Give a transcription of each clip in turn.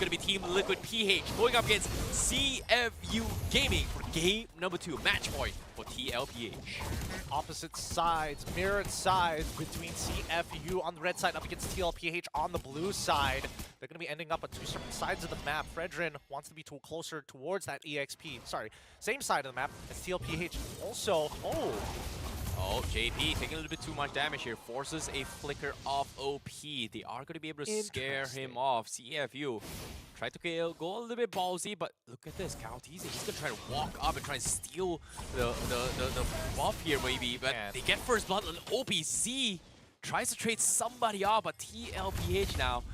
going to be Team Liquid PH going up against CFU Gaming for game number 2, match point for TLPH. Opposite sides, mirrored sides between CFU on the red side up against TLPH on the blue side. They're going to be ending up on two separate sides of the map. Fredrin wants to be closer towards that EXP. Sorry, same side of the map as TLPH. Also, Oh, JP taking a little bit too much damage here. Forces a flicker of OP. They are going to be able to scare him off. CFU tried to go a little bit ballsy, but look at this. Calteasy, he's going to try to walk up and try and steal the buff here maybe. But they get first blood on OPZ. Tries to trade somebody off, but TLPH now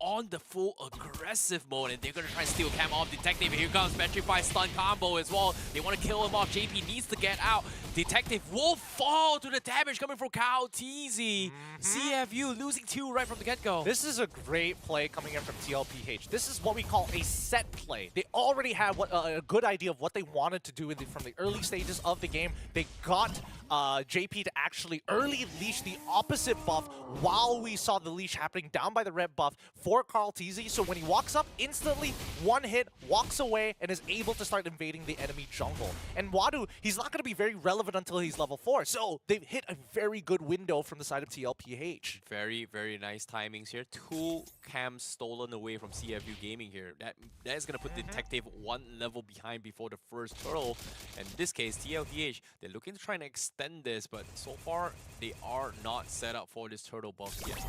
on the full aggressive mode, and they're going to try and steal cam off Detective. Here comes Petrify stun combo as well. They want to kill him off. JP needs to get out. Detective will fall to the damage coming from Calteasy. CFU losing 2 right from the get-go. this is a great play coming in from TLPH. This is what we call a set play. They already had a good idea of what they wanted to do from the early stages of the game. They got JP to actually early leash the opposite buff while we saw the leash happening down by the red buff for Calteasy. So when he walks up, instantly one hit, walks away, and is able to start invading the enemy jungle. And Wadu, he's not going to be very relevant until he's level 4. So they've hit a very good window from the side of TLPH. Very, very nice timings here. 2 cams stolen away from CFU Gaming here. That is going to put Detective 1 level behind before the first turtle. And in this case, TLPH, they're looking to try and extend this, but so far, they are not set up for this turtle buff yet.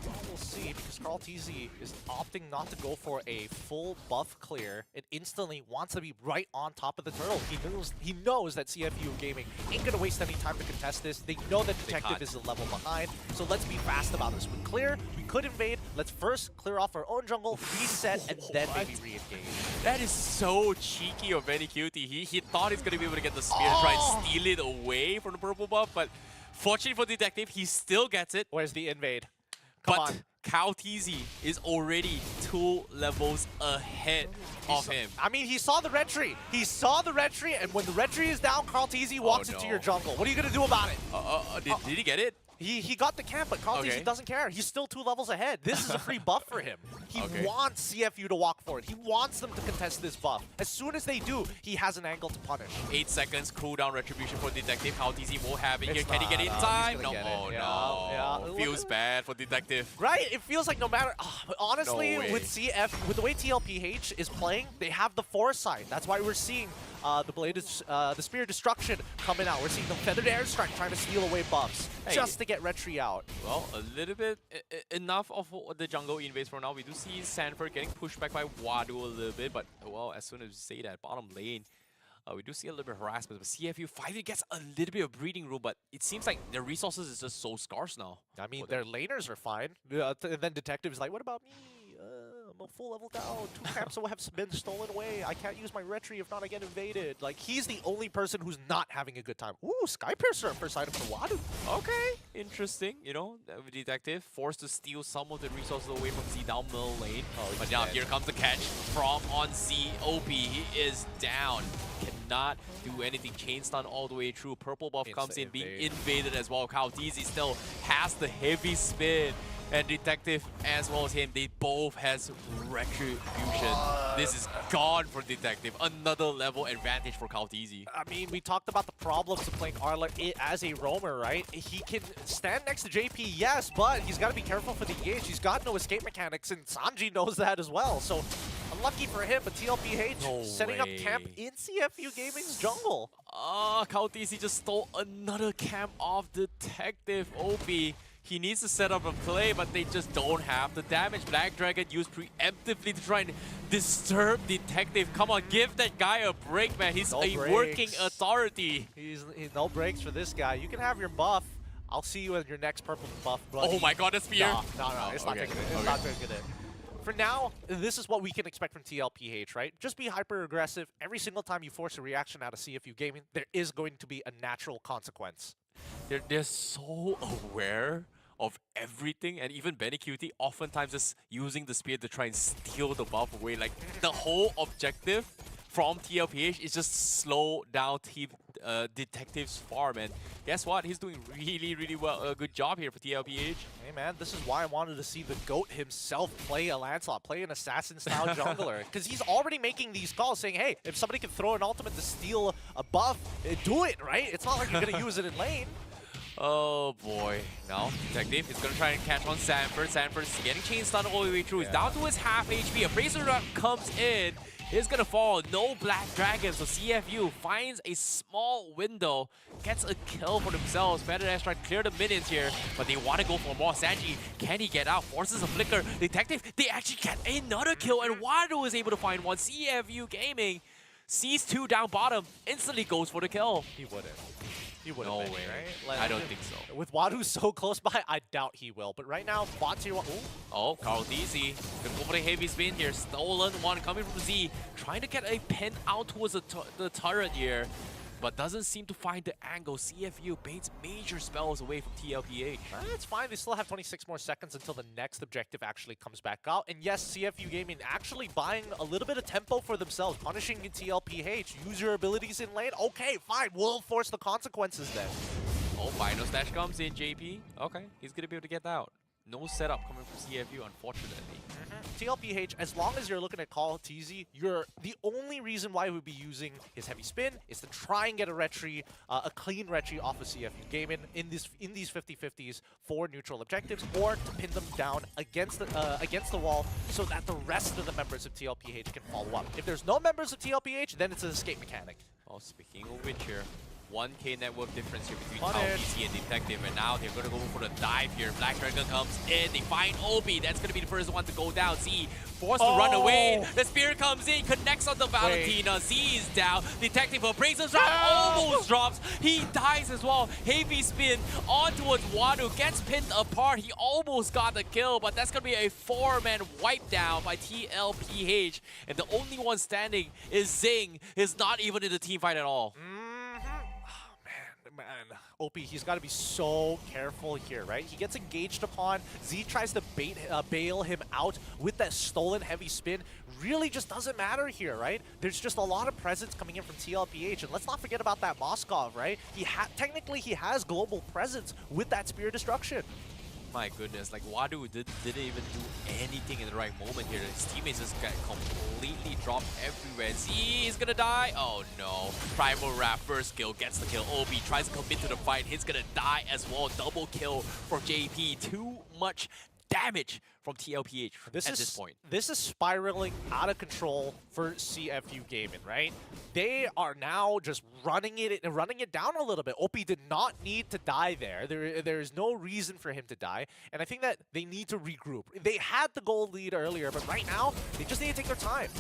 Well, we'll see, because Calteasy is opting not to go for a full buff clear. It instantly wants to be right on top of the turtle. He knows that CFU Gaming ain't gonna waste any time to contest this. They know that Detective is a level behind, so let's be fast about this. We clear, we could invade. Let's first clear off our own jungle, reset, and then maybe re-engage. That is so cheeky of Benny Cutie. He thought he's gonna be able to get the spear and try and steal it away from the purple buff, but fortunately for Detective, he still gets it. Where's the invade? But Calteasy is already 2 levels ahead of him. I mean, he saw the red tree. He saw the red tree, and when the red tree is down, Calteasy walks into your jungle. What are you going to do about it? Did he get it? He got the camp, but Calteasy doesn't care. He's still 2 levels ahead. This is a free buff for him. He wants CFU to walk for it. He wants them to contest this buff. As soon as they do, he has an angle to punish. 8 seconds cooldown retribution for Detective. Calteasy will have it here. Can he get it in time? No. Yeah. Feels bad for Detective. Right? It feels like no matter... honestly, with the way TLPH is playing, they have the foresight. That's why we're seeing the Spear of Destruction coming out. We're seeing the Feathered Airstrike trying to steal away buffs just to get Retri out. Well, a little bit, enough of the jungle invades for now. We do see Sanford getting pushed back by Wadu a little bit, but well, as soon as we say that, bottom lane, we do see a little bit of harassment. But CFU finally gets a little bit of breathing room, but it seems like their resources is just so scarce now. I mean, their laners are fine. And then Detective is like, what about me? I'm a full level down. 2 camps will have been stolen away. I can't use my retry if not I get invaded. Like, he's the only person who's not having a good time. Ooh, Skypiercer first item for Wadu. Okay, interesting. You know, Detective forced to steal some of the resources away from Z down middle lane. But now here comes the catch from on Z. OP, he is down. Cannot do anything. Chain stun all the way through. Purple buff comes in, being invaded as well. Calteasy still has the heavy spin. And Detective as well as him, they both has retribution. This is gone for Detective. Another level advantage for Calteasy. I mean, we talked about the problems of playing Arla as a roamer, right? He can stand next to JP, yes, but he's got to be careful for the engage. He's got no escape mechanics, and Sanji knows that as well. So, unlucky for him, but TLPH setting up camp in CFU Gaming's jungle. Calteasy just stole another camp off Detective. OP. He needs to set up a play, but they just don't have the damage. Black Dragon used preemptively to try and disturb Detective. Come on, give that guy a break, man. He's a working authority. He's no breaks for this guy. You can have your buff. I'll see you with your next purple buff, bro. Oh my god, the spear. No, it's not taking it. It's not taking it. For now, this is what we can expect from TLPH, right? Just be hyper-aggressive. Every single time you force a reaction out of CFU Gaming, there is going to be a natural consequence. They're so aware of everything, and even Benny Cutie oftentimes is using the spear to try and steal the buff away. Like, the whole objective from TLPH is just slow down Detective's farm, and guess what? He's doing really well, a good job here for TLPH. Hey man, this is why I wanted to see the GOAT himself play a Lancelot, play an assassin-style jungler, because he's already making these calls saying, hey, if somebody can throw an ultimate to steal a buff, do it, right? It's not like you're gonna use it in lane. Oh boy. Now, Detective is going to try and catch on Sanford. Sanford's getting chain stun all the way through. He's down to his half HP. A Bracer Run comes in. He's going to fall. No Black Dragon. So CFU finds a small window. Gets a kill for themselves. Better try to clear the minions here. But they want to go for more. Sanji, can he get out? Forces a flicker. Detective, they actually get another kill. And Wado is able to find one. CFU Gaming sees two down bottom. Instantly goes for the kill. He wouldn't. He wouldn't, No way. right? Like, I don't think so. With Wadu so close by, I doubt he will. But right now, bots here. Oh, Carl DZ gonna go for the heavy spin here. Stolen one coming from Z. Trying to get a pin out towards the turret here. But doesn't seem to find the angle. CFU baits major spells away from TLPH. That's fine. They still have 26 more seconds until the next objective actually comes back out. And yes, CFU Gaming actually buying a little bit of tempo for themselves, punishing TLPH. Use your abilities in lane. Okay, fine. We'll force the consequences then. Oh, final stash comes in, JP. Okay, he's gonna be able to get out. No setup coming from CFU, unfortunately. TLPH, as long as you're looking at Call TZ, the only reason why we'd be using his heavy spin is to try and get a retry, a clean retry off of CFU Gaming in these 50-50s for neutral objectives, or to pin them down against the wall so that the rest of the members of TLPH can follow up. If there's no members of TLPH, then it's an escape mechanic. Well, speaking of which here, 1K network difference here between Punish. PC and Detective, and now they're gonna go for the dive here. Black Dragon comes in, they find Obi, that's gonna be the first one to go down. Z forced to run away, the spear comes in, connects on the Valentina, Z is down, Detective abrasive drop, almost drops, he dies as well. Heavy spin on towards Wadu, gets pinned apart, he almost got the kill, but that's gonna be a 4-man wipe down by TLPH, and the only one standing is Zing, is not even in the team fight at all. Man, OP, he's got to be so careful here, right? He gets engaged upon. Z tries to bail him out with that stolen heavy spin. Really just doesn't matter here, right? There's just a lot of presence coming in from TLPH. And let's not forget about that Moskov, right? Technically, he has global presence with that Spear Destruction. My goodness, like Wadu didn't even do anything in the right moment here. His teammates just got completely dropped everywhere. Z is gonna die. Oh no. Primal Wrath first kill, gets the kill. Obi tries to commit to the fight. He's gonna die as well. Double kill for JP. Too much damage from TLPH at this point. This is spiraling out of control for CFU Gaming, right? They are now just running it down a little bit. OP did not need to die there. There is no reason for him to die, and I think that they need to regroup. They had the goal lead earlier, but right now they just need to take their time.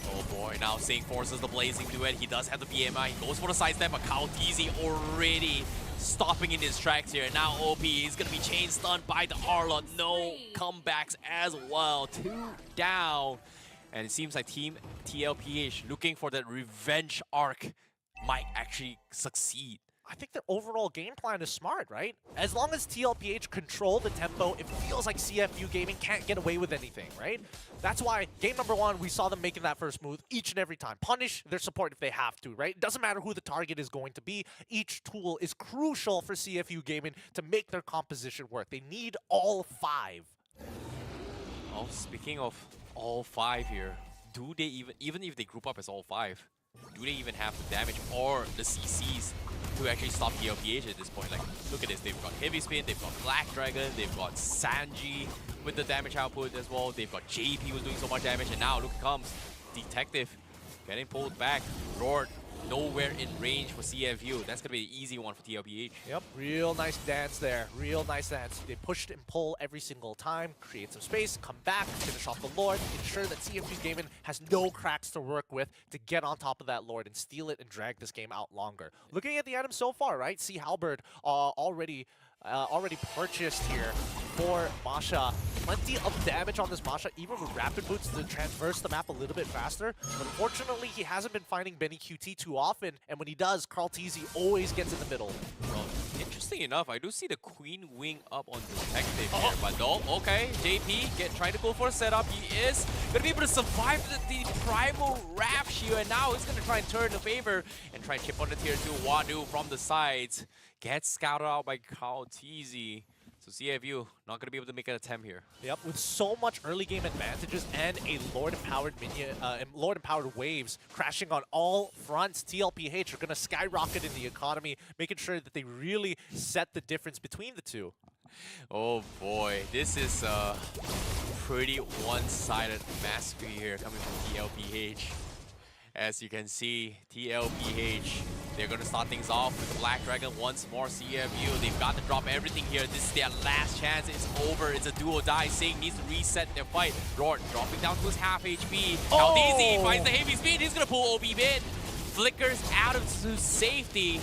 Oh boy, now Sing forces the Blazing Duet. He does have the BMI. He goes for the sidestep, but Kao DZ already stopping in his tracks here. Now OP is going to be chain stunned by the Arlot. No comebacks as well. 2 down. And it seems like Team TLPH looking for that revenge arc might actually succeed. I think their overall game plan is smart, right? As long as TLPH control the tempo, it feels like CFU Gaming can't get away with anything, right? That's why game number 1, we saw them making that first move each and every time. Punish their support if they have to, right? It doesn't matter who the target is going to be. Each tool is crucial for CFU Gaming to make their composition work. They need all 5. Oh, speaking of all 5 here, do they even if they group up as all 5, do they even have the damage or the CCs to actually stop TLPH at this point? Like, look at this. They've got Heavy Spin, they've got Black Dragon, they've got Sanji with the damage output as well. They've got JP who's doing so much damage, and now look comes Detective getting pulled back. Lord nowhere in range for CFU. That's gonna be an easy one for TLPH. Yep, real nice dance there. Real nice dance. They pushed and pull every single time, create some space, come back, finish off the Lord, ensure that CFU Gaming has no cracks to work with to get on top of that Lord and steal it and drag this game out longer. Looking at the items so far, right? Sea Halberd already purchased here for Masha. Plenty of damage on this Masha, even with rapid boots to traverse the map a little bit faster. But unfortunately, he hasn't been finding Benny QT too often, and when he does, Carl TZ always gets in the middle. Well, interesting interesting enough, I do see the Queen Wing up on Detective here, but no, okay, JP trying to go for a setup. He is going to be able to survive the Primal Wrap Shield, and now he's going to try and turn the favor and try and chip on the tier 2. Wadu from the sides gets scouted out by Kaotizi. So CFU not going to be able to make an attempt here. Yep, with so much early game advantages and a Lord-empowered minion, Lord-empowered waves crashing on all fronts, TLPH are going to skyrocket in the economy, making sure that they really set the difference between the two. Oh boy, this is a pretty one-sided massacre here coming from TLPH. As you can see, TLPH, they're going to start things off with the Black Dragon once more. CFU, they've got to drop everything here. This is their last chance. It's over. It's a do or die. Sing needs to reset their fight. Lord dropping down to his half HP. Caldeezy finds the heavy speed. He's going to pull OB mid. Flickers out of safety.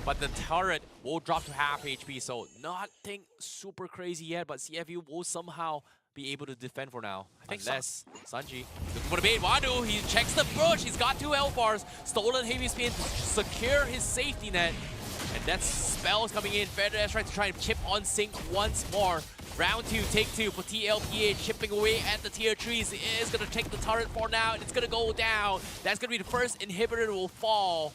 But the turret will drop to half HP. So nothing super crazy yet. But CFU will somehow be able to defend for now. I think unless Sanji looking for the bait. Wadu, he checks the bush. He's got 2 health bars. Stolen heavy spin to secure his safety net. And that's spells coming in. Feather Ash trying to try and chip on Sync once more. Round 2, take 2 for TLPH, chipping away at the tier 3s. It is going to take the turret for now, and it's going to go down. That's going to be the first inhibitor that will fall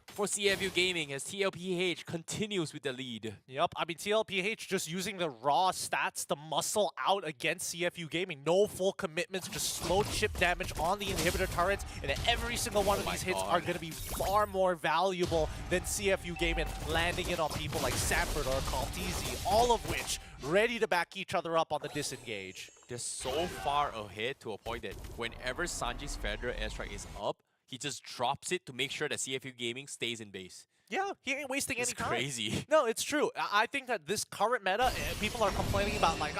for CFU Gaming as TLPH continues with the lead. Yep, I mean, TLPH just using the raw stats to muscle out against CFU Gaming. No full commitments, just slow chip damage on the inhibitor turrets, and every single one of these hits are going to be far more valuable than CFU Gaming landing it on people like Sanford or Caldeezy, all of which ready to back each other up on the disengage. They're so far ahead to a point that whenever Sanji's Feather Airstrike is up, he just drops it to make sure that CFU Gaming stays in base. Yeah, he ain't wasting any time. It's crazy. No, it's true. I think that this current meta, people are complaining about like,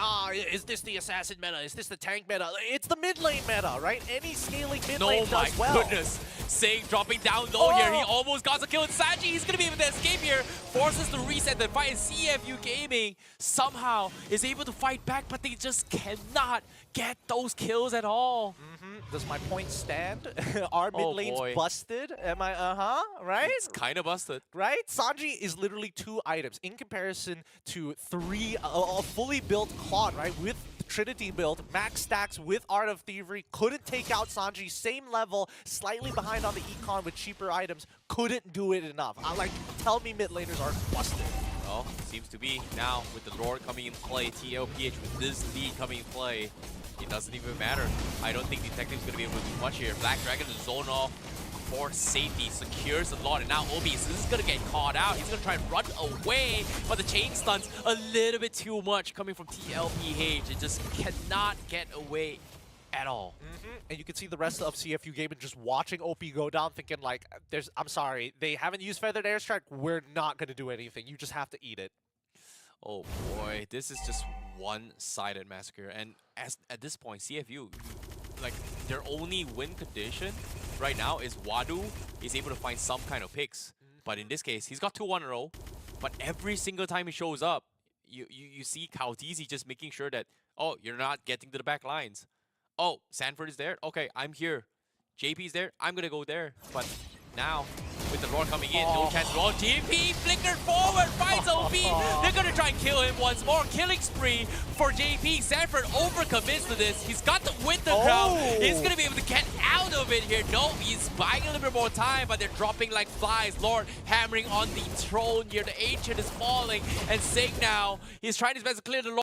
is this the assassin meta? Is this the tank meta? It's the mid lane meta, right? Any scaling mid lane does well. Oh my goodness. Sing dropping down low here. He almost got a kill. And Sanji, he's going to be able to escape here. Forces to reset the fight. CFU Gaming somehow is able to fight back, but they just cannot get those kills at all. Does my point stand? Our mid lane's busted? Am I, right? It's kind of busted. Right? Sanji is literally 2 items in comparison to 3, a fully built Claude, right? With the Trinity build, max stacks with Art of Thievery, couldn't take out Sanji, same level, slightly behind on the econ with cheaper items, couldn't do it enough. Tell me mid laners are busted. Well, seems to be now with the Lord coming in play, TLPH with this lead coming in play. It doesn't even matter. I don't think Detective's going to be able to do much here. Black Dragon is zone off for safety, secures the Lord, and now Obi, so this is going to get caught out. He's going to try and run away, but the chain stun's a little bit too much coming from TLPH. It just cannot get away at all. And you can see the rest of CFU Gaming just watching OP go down, thinking like, I'm sorry, they haven't used Feathered Airstrike, we're not going to do anything. You just have to eat it. Oh boy, this is just one-sided massacre. And at this point, CFU, like, their only win condition right now is Wadu is able to find some kind of picks. But in this case, he's got 2-1 in a row. But every single time he shows up, you see Caldeezy just making sure that, oh, you're not getting to the back lines. Oh, Sanford is there? Okay, I'm here. JP's there? I'm gonna go there. But now, with the Lord coming in, no chance at all. JP flickered forward, finds OP. They're gonna try and kill him once more. Killing spree for JP. Sanford overcommits to this. He's got the winter crown. He's gonna be able to get out of it here. No, he's buying a little bit more time, but they're dropping like flies. Lord hammering on the throne here. The ancient is falling, and Sing now, he's trying his best to clear the Lord.